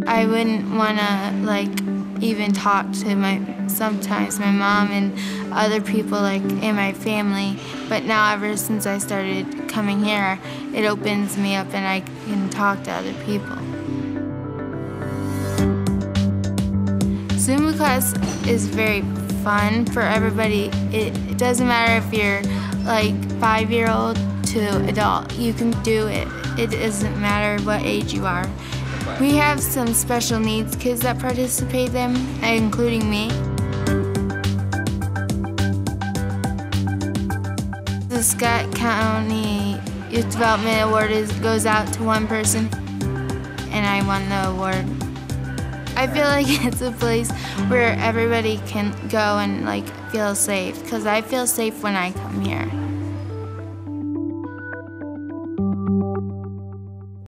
I wouldn't wanna like even talk to sometimes my mom and other people like in my family. But now ever since I started coming here, it opens me up and I can talk to other people. Zumba class is very fun for everybody. It doesn't matter if you're like 5-year-old to adult, you can do it. It doesn't matter what age you are. We have some special needs kids that participate in them, including me. The Scott County Youth Development Award goes out to one person, and I won the award. I feel like it's a place where everybody can go and like feel safe, because I feel safe when I come here.